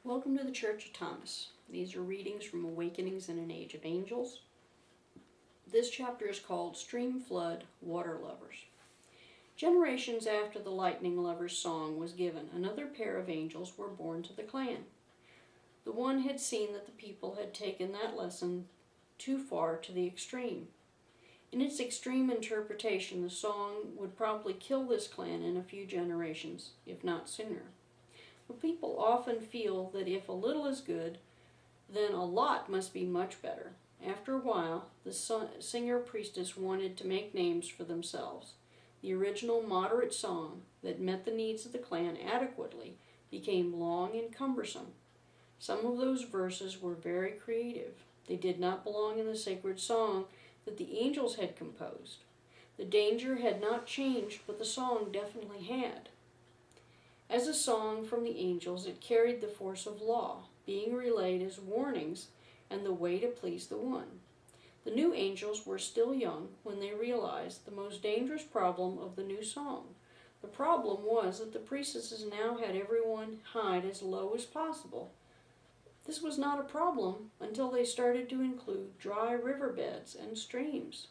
Welcome to the Church of Thomas. These are readings from Awakenings in an Age of Angels. This chapter is called Stream Flood, Water Lovers. Generations after the Lightning Lovers song was given, another pair of angels were born to the clan. The one had seen that the people had taken that lesson too far to the extreme. In its extreme interpretation, the song would probably kill this clan in a few generations, if not sooner. But people often feel that if a little is good, then a lot must be much better. After a while, the singer-priestess wanted to make names for themselves. The original moderate song that met the needs of the clan adequately became long and cumbersome. Some of those verses were very creative. They did not belong in the sacred song that the angels had composed. The danger had not changed, but the song definitely had. As a song from the angels, it carried the force of law, being relayed as warnings and the way to please the One. The new angels were still young when they realized the most dangerous problem of the new song. The problem was that the priestesses now had everyone hide as low as possible. This was not a problem until they started to include dry riverbeds and streams.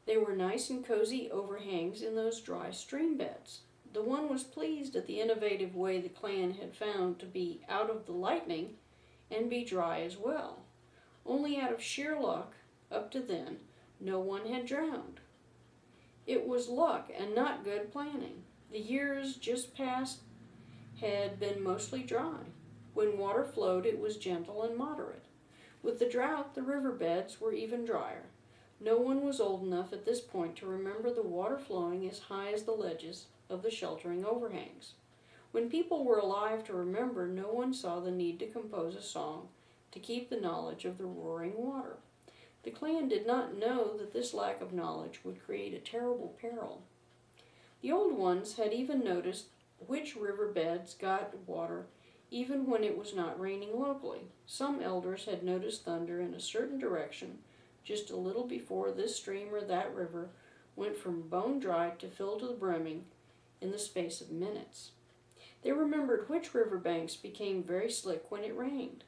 There were nice and cozy overhangs in those dry stream beds. The One was pleased at the innovative way the clan had found to be out of the lightning and be dry as well. Only out of sheer luck, up to then, no one had drowned. It was luck and not good planning. The years just past had been mostly dry. When water flowed, it was gentle and moderate. With the drought, the riverbeds were even drier. No one was old enough at this point to remember the water flowing as high as the ledges of the sheltering overhangs. When people were alive to remember, no one saw the need to compose a song to keep the knowledge of the roaring water. The clan did not know that this lack of knowledge would create a terrible peril. The old ones had even noticed which riverbeds got water even when it was not raining locally. Some elders had noticed thunder in a certain direction just a little before this stream or that river went from bone dry to filled to the brimming in the space of minutes. They remembered which riverbanks became very slick when it rained.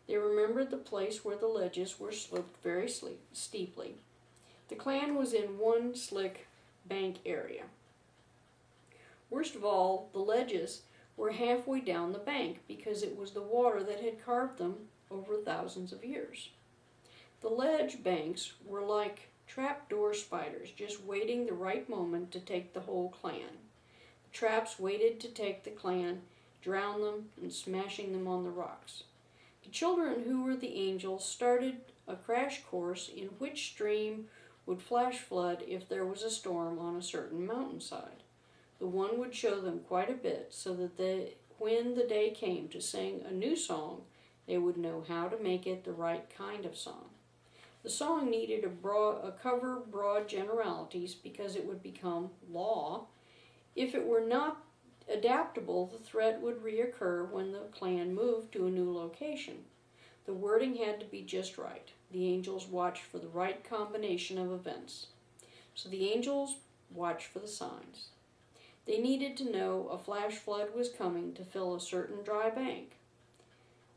They remembered the place where the ledges were sloped very steeply. The clan was in one slick bank area. Worst of all, the ledges were halfway down the bank because it was the water that had carved them over thousands of years. The ledge banks were like trapdoor spiders, just waiting the right moment to take the whole clan. The traps waited to take the clan, drown them, and smashing them on the rocks. The children who were the angels started a crash course in which stream would flash flood if there was a storm on a certain mountainside. The One would show them quite a bit so that when the day came to sing a new song, they would know how to make it the right kind of song. The song needed a cover broad generalities because it would become law. If it were not adaptable, the threat would reoccur when the clan moved to a new location. The wording had to be just right. The angels watched for the right combination of events. So the angels watched for the signs. They needed to know a flash flood was coming to fill a certain dry bank.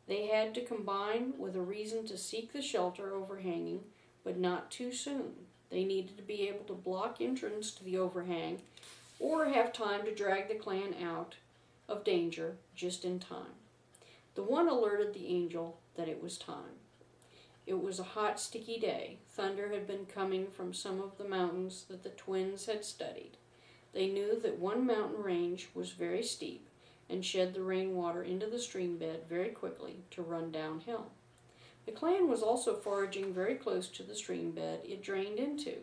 They had to combine with a reason to seek the shelter overhanging, but not too soon. They needed to be able to block entrance to the overhang or have time to drag the clan out of danger just in time. The One alerted the angel that it was time. It was a hot, sticky day. Thunder had been coming from some of the mountains that the twins had studied. They knew that one mountain range was very steep and shed the rainwater into the stream bed very quickly to run downhill. The clan was also foraging very close to the stream bed it drained into.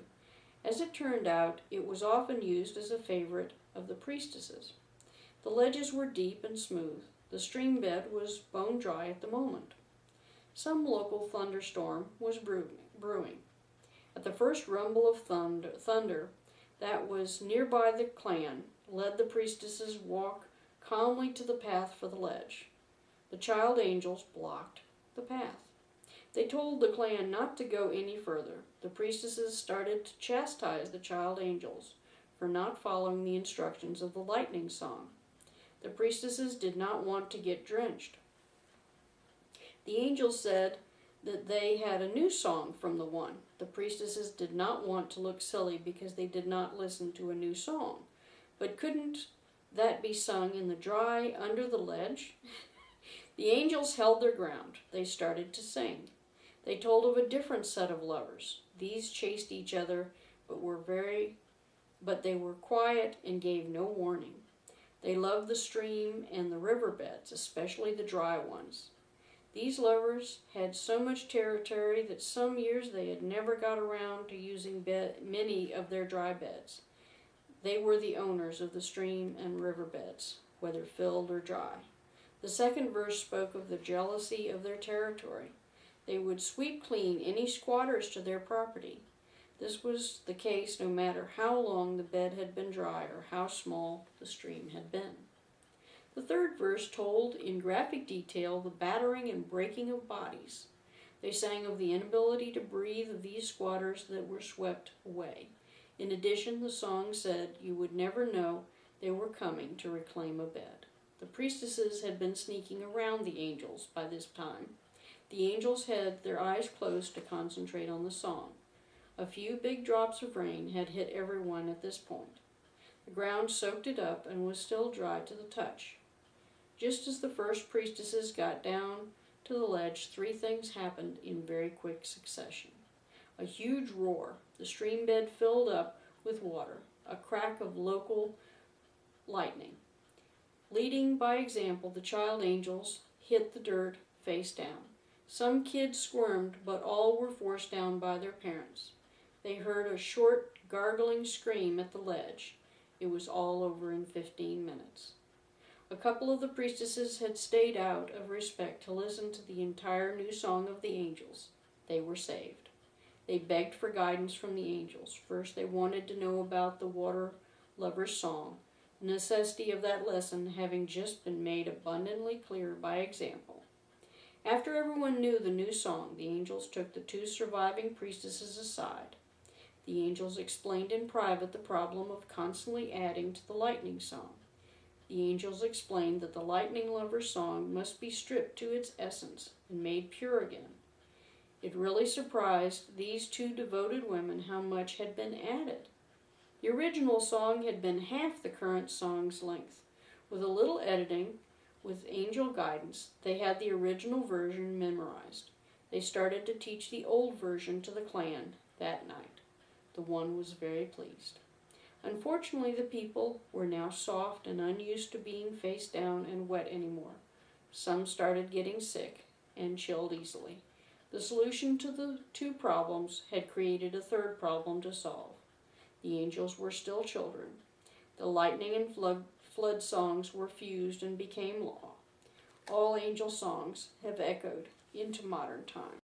As it turned out, it was often used as a favorite of the priestesses. The ledges were deep and smooth. The stream bed was bone dry at the moment. Some local thunderstorm was brewing. At the first rumble of thunder that was nearby, the clan led the priestesses walk calmly to the path for the ledge. The child angels blocked the path. They told the clan not to go any further. The priestesses started to chastise the child angels for not following the instructions of the lightning song. The priestesses did not want to get drenched. The angels said that they had a new song from the one. The priestesses did not want to look silly because they did not listen to a new song. But couldn't that be sung in the dry under the ledge? The angels held their ground. They started to sing. They told of a different set of lovers. These chased each other, but they were quiet and gave no warning. They loved the stream and the riverbeds, especially the dry ones. These lovers had so much territory that some years they had never got around to using many of their dry beds. They were the owners of the stream and riverbeds, whether filled or dry. The second verse spoke of the jealousy of their territory. They would sweep clean any squatters to their property. This was the case no matter how long the bed had been dry or how small the stream had been. The third verse told in graphic detail the battering and breaking of bodies. They sang of the inability to breathe of these squatters that were swept away. In addition, the song said you would never know they were coming to reclaim a bed. The priestesses had been sneaking around the angels by this time. The angels had their eyes closed to concentrate on the song. A few big drops of rain had hit everyone at this point. The ground soaked it up and was still dry to the touch. Just as the first priestesses got down to the ledge, three things happened in very quick succession. A huge roar. The stream bed filled up with water. A crack of local lightning. Leading by example, the child angels hit the dirt face down. Some kids squirmed, but all were forced down by their parents. They heard a short, gargling scream at the ledge. It was all over in 15 minutes. A couple of the priestesses had stayed out of respect to listen to the entire new song of the angels. They were saved. They begged for guidance from the angels. First, they wanted to know about the water lover's song, the necessity of that lesson having just been made abundantly clear by example. After everyone knew the new song, the angels took the two surviving priestesses aside. The angels explained in private the problem of constantly adding to the lightning song. The angels explained that the lightning lover's song must be stripped to its essence and made pure again. It really surprised these two devoted women how much had been added. The original song had been half the current song's length. With a little editing, with angel guidance, they had the original version memorized. They started to teach the old version to the clan that night. The one was very pleased. Unfortunately, the people were now soft and unused to being face down and wet anymore. Some started getting sick and chilled easily. The solution to the two problems had created a third problem to solve. The angels were still children. The lightning and flood songs were fused and became law. All angel songs have echoed into modern time.